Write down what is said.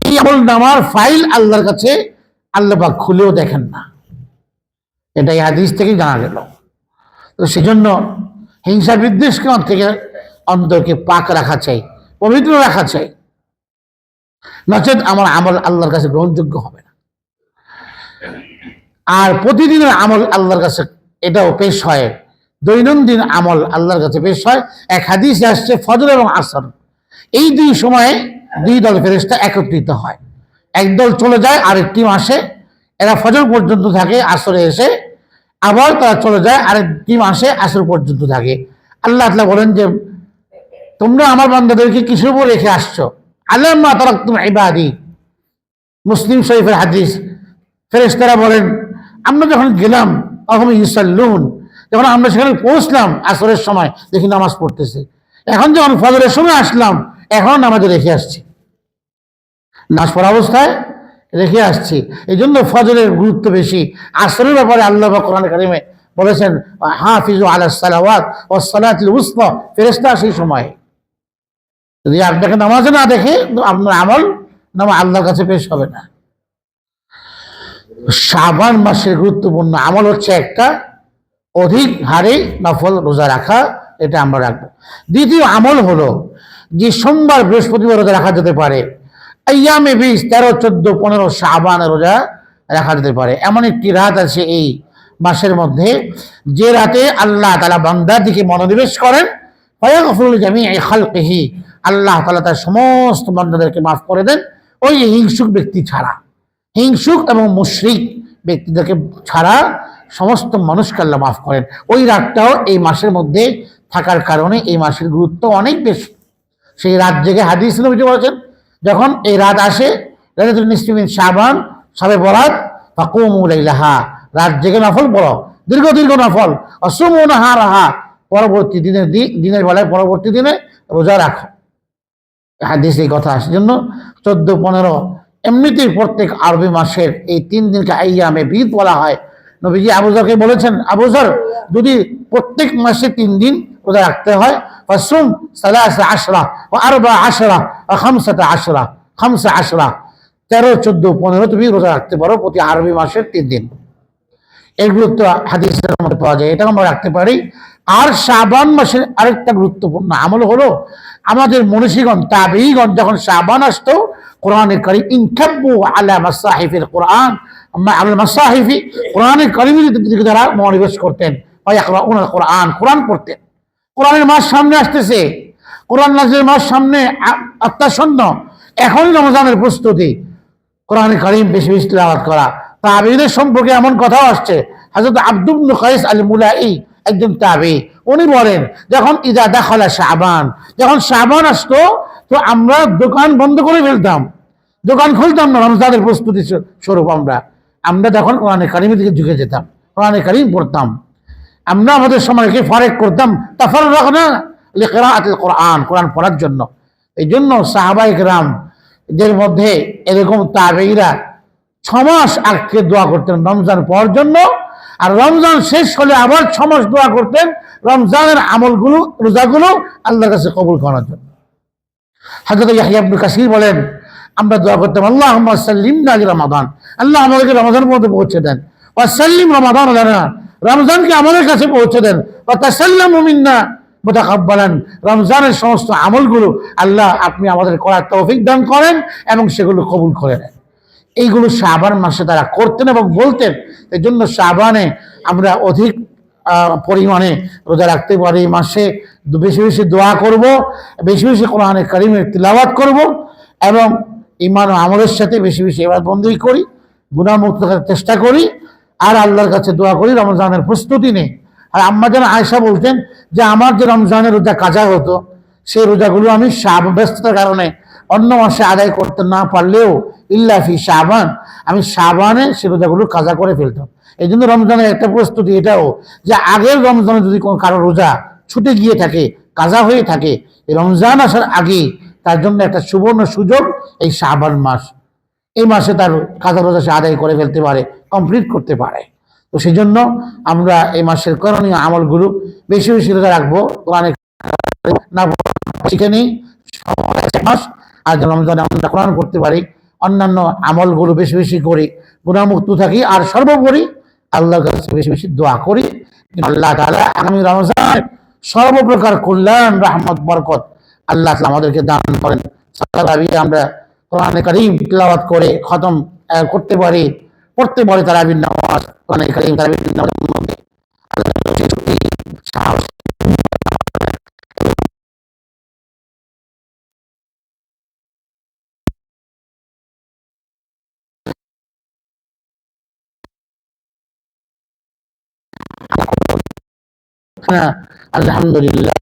এই আমল নামার ফাইল আল্লাহর কাছে আল্লাহ পাক খুলেও দেখেন না। এটাই হাদিস থেকে জানা গেল। তো সেজন্য হিংসা বিদ্বেষকে থেকে অন্তরকে পাক রাখা চাই, পবিত্র রাখা চাই, নচেত আমার আমল আল্লাহর কাছে গ্রহণযোগ্য হবে না। আর প্রতিদিনের আমল আল্লাহর কাছে এটাও পেশ হয়, দৈনন্দিন আমল আল্লাহর কাছে পেশ হয়। এক হাদিসে আসছে ফজর এবং আসর এই দুই সময়ে দুই দল ফেরেশতা একত্রিত হয়। একদল চলে যায়, আরেক টিম আসে, এরা ফজর পর্যন্ত থাকে, আসরে এসে আবার তারা চলে যায়, আরেক টিম আসে, আসর পর্যন্ত থাকে। আল্লাহ তাআলা বলেন যে তোমরা আমার বান্দাদেরকে কিসের উপর রেখে আসছো? আলাম্মা তারাকতুম ইবাদি। মুসলিম শরীফের হাদিস। ফেরেশতারা বলেন আমরা যখন গেলাম তখন ইউসাল্লুন, যখন আমরা সেখানে পৌঁছলাম আসরের সময় দেখি নামাজ পড়তেছে, এখন যখন ফজরের সময় আসলাম এখন নামাজে রেখে আসছি, নামাজ পড়া অবস্থায় রেখে আসছি। এই জন্য ফজরের গুরুত্ব বেশি। আসরের ব্যাপারে আল্লাহ কোরআন কারিমে বলেছেন হাফিজু আলাস সালাওয়াত ওয়াস সালাতিল উসতা, ফেরেশতা সেই সময় যদি আপনাকে নামাজে না দেখে আপনার আমল নামা আল্লাহর কাছে পেশ হবে না। শাবান মাসের গুরুত্বপূর্ণ আমল হচ্ছে একটা, অধিক হারে নফল রোজা রাখা, এটা আমরা রাখবো। দ্বিতীয় আমল হলো যে সোমবার বৃহস্পতিবার রোজা রাখা যেতে পারে। আইয়ামে 20, 13, 14, 15 শাবান রোজা রাখা যেতে পারে। এমন একটি রাত আছে এই মাসের মধ্যে যে রাতে আল্লাহ তাআলা বান্দার দিকে মনোনিবেশ করেন, ফায়াগফিরু লিজামিই খালকিহি, আল্লাহ তাআলা তার সমস্ত বান্দাদেরকে মাফ করে দেন, ওই হিংসুক ব্যক্তি ছাড়া। হিংসুক এবং মুশরিক ব্যক্তিদেরকে ছাড়া সমস্ত মানুষকে আল্লাহ মাফ করেন। ওই রাতটাও এই মাসের মধ্যে থাকার কারণে এই মাসের গুরুত্ব অনেক বেশি। সেই রাত জেগে হাদিস নবী বলেছেন যখন এই রাত আসে, লাইলাতুল নিসফি মিন শাবান, শবে বরাত, ফাকুমু লাইলাহা, রাত জেগে নফল পড়ো, দীর্ঘ দীর্ঘ নফল, অসুমু নাহারাহা, পরবর্তী দিনের বেলায় পরবর্তী দিনে রোজা রাখো। হাদিসে এই কথা আসে। জন্য 14, 15 এমনিতেই প্রত্যেক আরবি মাসের এই 3 দিনকে আইয়ামে বিদ বলা হয়। নবীজি আবু যরকে বলেছেন, আবু যর যদি প্রত্যেক মাসে 3 দিন রোজা রাখতে হয়, ফাসুম 13 ওয়া 14 ওয়া 15, 13, 14, 15 তুমি রোজা রাখতে পারো প্রতি আরবি মাসের 3 দিন। এর গুরুত্ব হাদিসের মধ্যে পাওয়া যায়, এটা আমরা রাখতে পারি। আর শাবান মাসের আরেকটা গুরুত্বপূর্ণ আমল হলো আমাদের মনীষীগণ তাবেঈগণ যখন শাবান আসতো কোরআনের কারীম ইনকাব্বু আলা মাসাহিফিল কোরআন, আল মাসাহিফি কোরআনের কারীমের দিকে যারা মনোনিবেশ করতেন, ইয়াকরাউনাল কোরআন, কোরআন পড়তেন। কোরআনের মাস সামনে আসতেছে, কোরআন নাজিলের মাস সামনে আত্মাসন্ন, এখন রমজানের প্রস্তুতি, কোরআনের কারীম বেশি বেশি তিলাওয়াত করা। তাবেঈদের সম্পর্কে এমন কথাও আসছে, হযরত আব্দু ইবনে কাইস আল মুলাই একজন তাবেঈ, উনি বলেন যখন ইজা দাখালা শাবান, যখন শাবান আসতো তো আমরা দোকান বন্ধ করে ফেলতাম, দোকান খুলতাম না, রমজানের প্রস্তুতি স্বরূপ আমরা তখন কোরআনের কারীমের দিকে ঝুঁকে যেতাম, কোরআনের কারীম পড়তাম। আমরা আমাদের সময়কে ফারেক করতাম তাফাররাগনা লিকিরাআতিল কোরআন, কোরআন পড়ার জন্য। এই জন্য সাহাবায়ে কেরাম এদের মধ্যে এরকম তাবেঈরা 6 মাস আগে দোয়া করতেন রমজান পাওয়ার জন্য, আর রমজান শেষ হলে আবার 6 মাস দোয়া করতেন রমজানের আমলগুলো, রোজাগুলো আল্লাহর কাছে কবুল করার জন্য। হযরত ইয়াহইয়া ইবনে কাসীর বলেন আমরা দোয়া করতাম আল্লাহুম্মা সাল্লিমনা লিরমাদান, আল্লাহ আমাদেরকে রমজানের মধ্যে পৌঁছে দেন, ওয়া সাল্লিম রমাদান লানা, রমজানকে আমাদের কাছে পৌঁছে দেন, ওয়া তাসাল্লামু মিন্না মুতাকাব্বালান, রমজানের সমস্ত আমলগুলো আল্লাহ আপনি আমাদের করার তৌফিক দান করেন এবং সেগুলো কবুল করে নেন। এইগুলো শাবান মাসে তারা করতেন এবং বলতেন। এই জন্য শাবানে আমরা অধিক পরিমাণে রোজা রাখতে পারি। এই মাসে বেশি বেশি দোয়া করব, বেশি বেশি কোরআনে কারীমের তিলাওয়াত করব এবং ঈমান ও আমলের সাথে বেশি বেশি ইবাদতবন্দি করি, গুনাহ মুক্ত থাকার চেষ্টা করি, আর আল্লাহর কাছে দোয়া করি রমজানের প্রস্তুতি নেই। আর আম্মা জান আয়েশা বলতেন যে আমার যে রমজানের রোজা কাজা হতো সেই রোজাগুলো আমি ব্যস্ততার কারণে অন্য মাসে আদায় করতে না পারলেও ইল্লা ফি শাবান, আমি শাবানে সে রোজাগুলো কাজা করে ফেলতাম। এই জন্য রমজানের একটা প্রস্তুতি এটাও যে আগের রমজানে যদি কোনো কারো রোজা ছুটে গিয়ে থাকে, কাজা হয়ে থাকে, এই রমজান আসার আগে তার জন্য একটা সুবর্ণ সুযোগ এই শাবান মাস। এই মাসে তার কাজা রোজা সে আদায় করে ফেলতে পারে, কমপ্লিট করতে পারে। তো সেই জন্য আমরা এই মাসের করণীয় আমলগুলো বেশি বেশি রোজা রাখবো, কোরআনে না শিখে নিই মাস, আর রমজানে আমরা কোরআন করতে পারি, অন্যান্য আমলগুলো বেশি বেশি করি, গুণামুক্ত থাকি, আর সর্বোপরি আল্লাহর কাছে বেশি বেশি দোয়া করি। আল্লাহ তাআলা আগামী রমজান সর্বপ্রকার কল্যাণ, রহমত, বরকত আল্লাহ তাআলা আমাদেরকে দান করেন। আমরা কোরআনে কারীম তিলাওয়াত করে খতম করতে পারি, পড়তে পারি তারাবির নামাজ, কোরআনে কারীম তারাবির নামাজের মধ্যে সাহস আলহামদুলিল্লাহ।